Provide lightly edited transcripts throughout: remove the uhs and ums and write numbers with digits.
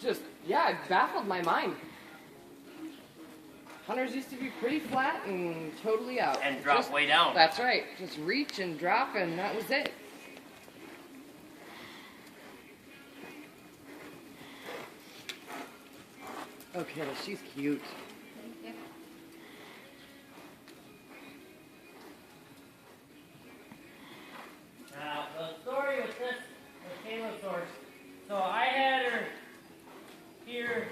just, yeah, it baffled my mind. Hunters used to be pretty flat and totally out. And drop way down. That's right. Just reach and drop, and that was it. Okay, she's cute. Now, the story with this, with Kayla's horse, so I had her here,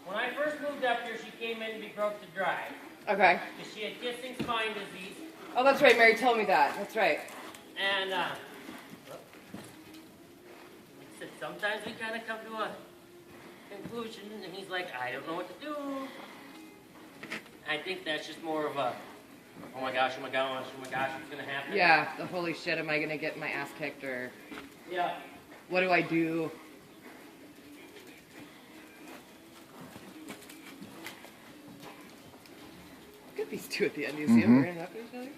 when I first moved up here, she came in to be broke to drive. Okay. Because she had kissing spine disease. Oh, that's right. Mary told me that. That's right. And, sometimes we kind of come to a conclusion, and he's like, I don't know what to do. I think that's just more of a, oh my gosh, oh my gosh, oh my gosh, what's going to happen? Yeah, the holy shit, am I going to get my ass kicked, or yeah. What do I do? Look at these two at the end. Do you see them running up to each other?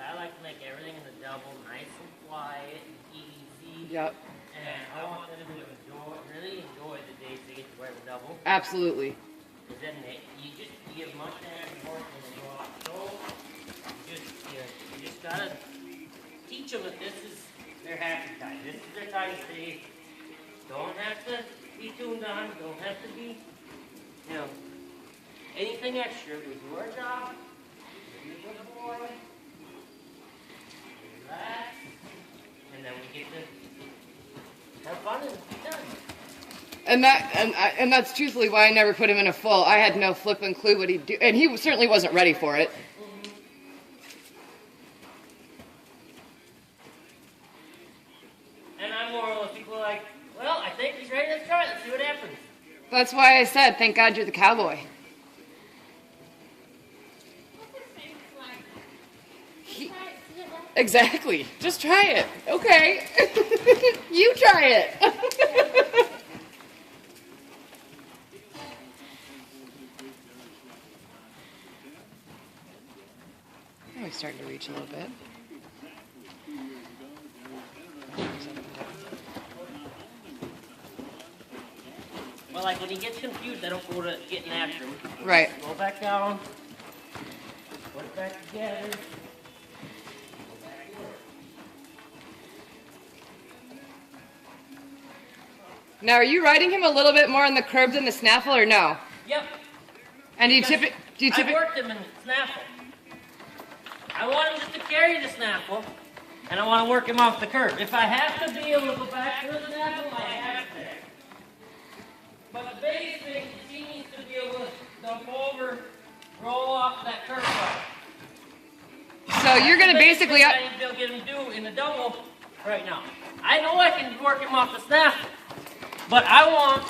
I like to make everything in the double nice and quiet and easy. Yep. And I want them to really enjoy the days they get to wear the double. Absolutely. Because then you give mustache and horse when they go off the show. You just gotta teach them that this is their happy time. This is their time to stay. Don't have to be tuned on. Don't have to be, anything extra. We do our job. Be a good boy. Relax. And then we get to have fun and be done. And that's truthfully why I never put him in a full. I had no flipping clue what he'd do, and he certainly wasn't ready for it. And I'm more of those people like, well, I think he's ready. Let's try it. Let's see what happens. That's why I said, thank God you're the cowboy. Exactly. Just try it. Okay. You try it. Now he's starting to reach a little bit. Well, like when he gets confused, I don't go to getting after him. Right. Go back down. Put it back together. Now, are you riding him a little bit more on the curb than the snaffle, or no? Yep. And do you tip it? I worked him in snaffle. I want him just to carry the snaffle, and I want to work him off the curb. If I have to be able to go back to the snaffle, I have to. But the biggest thing is he needs to be able to dump over, roll off that curb line. So you're going to basically... I need to get him do in the double right now. I know I can work him off the snaffle, but I want,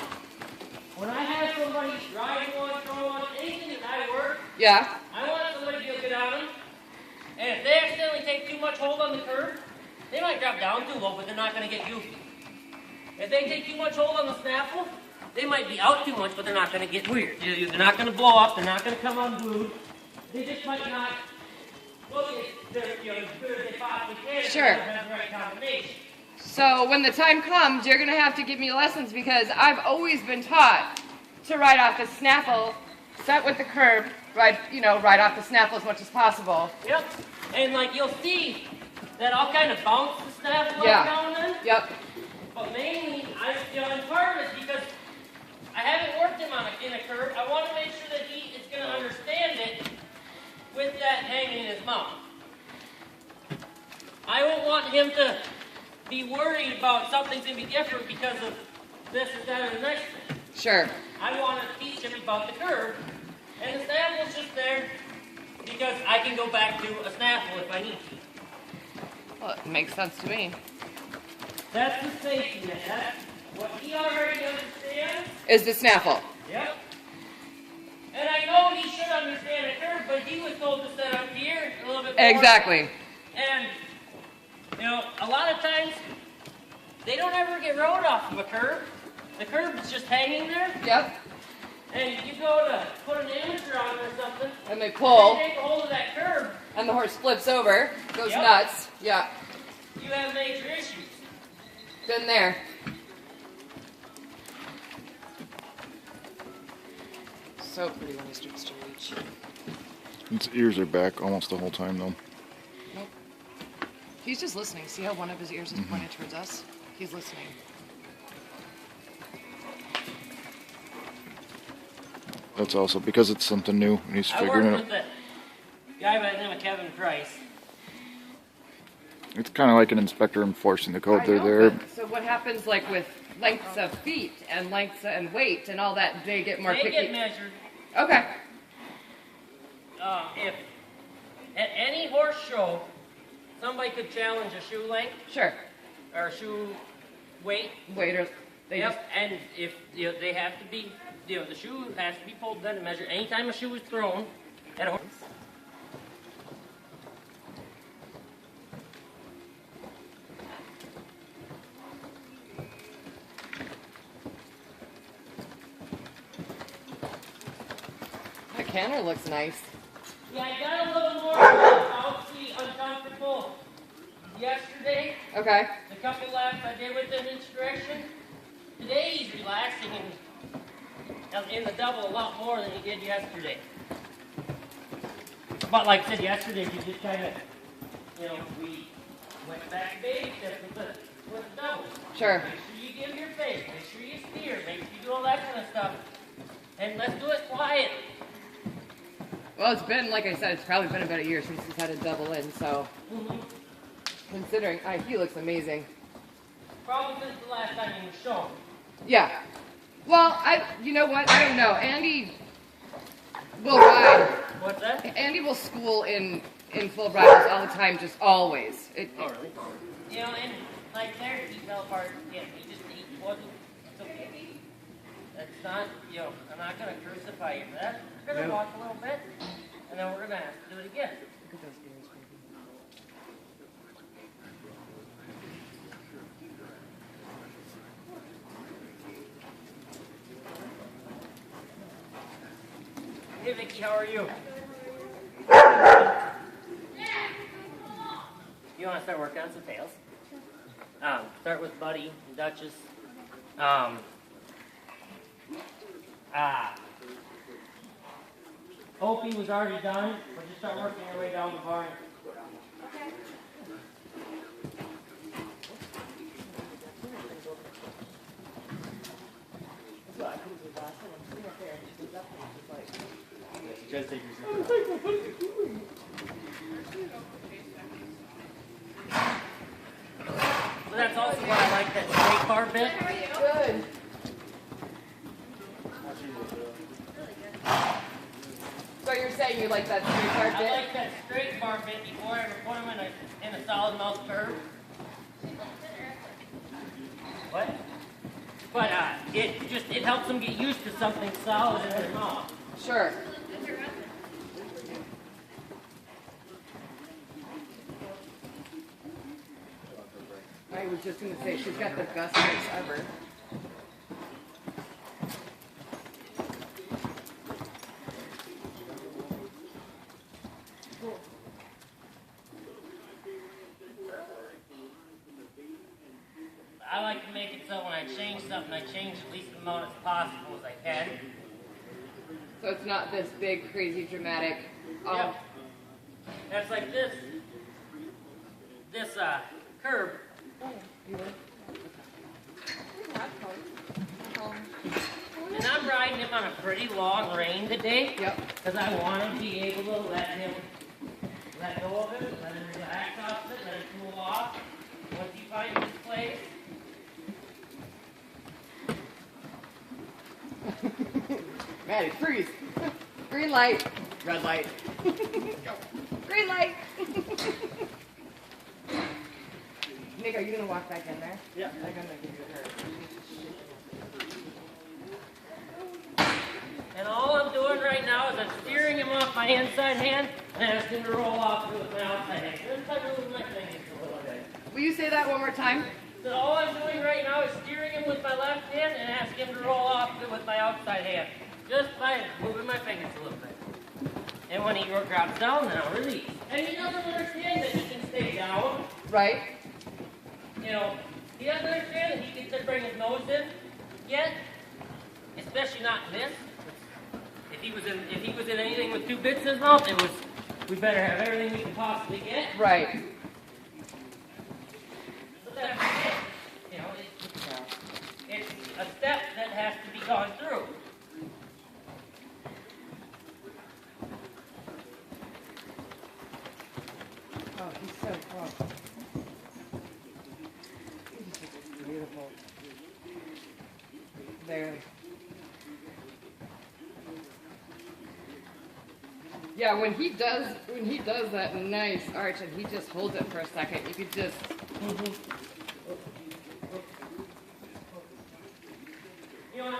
when I have somebody ride one, throw one, anything that I work, Yeah. I want somebody to be able to get on him, and if they accidentally take too much hold on the curb, they might drop down too low, but they're not going to get goofy. If they take too much hold on the snaffle, they might be out too much, but they're not going to get weird. They're not going to blow up. They're not going to come unglued. They just might not look as good as they possibly can. Sure. If they don't have the right combination. So when the time comes, you're going to have to give me lessons, because I've always been taught to ride off the snaffle, set with the curb, ride off the snaffle as much as possible. Yep. And like you'll see that I'll kind of bounce the snaffle Yeah. up now and then. Yep. But mainly, and part of it is because I haven't worked him in a curve. I want to make sure that he is going to understand it with that hanging in his mouth. I don't want him to be worried about something's going to be different because of this or that or the next thing. Sure. I want to teach him about the curve, and the snaffle's just there because I can go back to a snaffle if I need to. Well, it makes sense to me. That's the safety net. That's what he already understands. Is the snaffle. Yep. he was told to set up here a little bit more. Exactly. And, you know, a lot of times, they don't ever get rode off of a curb. The curb is just hanging there. Yep. And you go to put an amateur on or something. And they pull. They take a hold of that curb. And the horse flips over, goes Yep. nuts. Yeah. You have major issues. Been there. So pretty when he starts to reach. Its ears are back almost the whole time though. Nope. He's just listening. See how one of his ears is pointed towards us? He's listening. That's also because it's something new and he's I figuring worked it with out. a guy by the name of Kevin Price. It's kind of like an inspector enforcing the code. I They're know, there. but so what happens like with lengths of feet and lengths and weight and all that, they get more They picky? get measured. Okay. If at any horse show, somebody could challenge a shoe length Sure. or a shoe weight. Waiters, they Yep. just, And if they have to be, the shoe has to be pulled down to measure. Anytime a shoe is thrown at a horse. that canter looks nice. Yeah, I got a little more outfit uncomfortable yesterday. Okay. The couple laps I did with him in each direction. Today he's relaxing and in the double a lot more than he did yesterday. But like I said, yesterday we just kind of, we went back baby steps with the double. Sure. Make sure you give your face. Make sure you steer. Make sure you do all that kind of stuff. And let's do it quiet. Well, it's been, like I said, it's probably been about a year since he's had a double in, so considering, he looks amazing. Probably since the last time he was shown. Yeah. Well, you know what? I don't know. Andy will ride. What's that? Andy will school in full bridles all the time, just always. Oh, really? And like there, he fell apart. Yeah, he wasn't. It's okay. That's not, I'm not going to crucify you for that. We're going to walk a little bit, and then we're going to have to do it again. Hey, Vicky, how are you? You want to start working on some tails? Start with Buddy and Duchess. Opie was already done, but just start working your way down the barn. So that's also why I like that straight bar bit. Good. So you're saying you like that straight bar I bit? like that straight bar bit before I ever put them in a solid mouth curve. What? But it helps them get used to something solid in their mouth. Sure. I was just going to say, she's got the best face ever. I like to make it so when I change something, I change at least the amount as possible as I can. So it's not this big, crazy, dramatic. Yep. That's like this curve. And I'm riding him on a pretty long rein today. Yep. Because I want to be able to let him let go of it, let him relax off it, let him cool off. Once he finds his place. Maddie, freeze. Green light. Red light. Green light. Nick, are you going to walk back in there? Yeah. I'm going to give you her. And all I'm doing right now is I'm steering him off my inside hand and ask him to roll off with my outside hand. Just by moving my fingers a little bit. Will you say that one more time? So all I'm doing right now is steering him with my left hand and ask him to roll off with my outside hand. Just by moving my fingers a little bit. And when he drops down, then I'll release. And he doesn't understand that he can stay down. Right. You know, he doesn't understand that he can bring his nose in yet. Especially not this. If he was in anything with two bits in his mouth, we better have everything we can possibly get. Right. But that's it. You know, it's a step that has to be gone through. Oh, he's so cool. He's just beautiful. There. Yeah, when he does that nice arch and he just holds it for a second, you could just. You know, and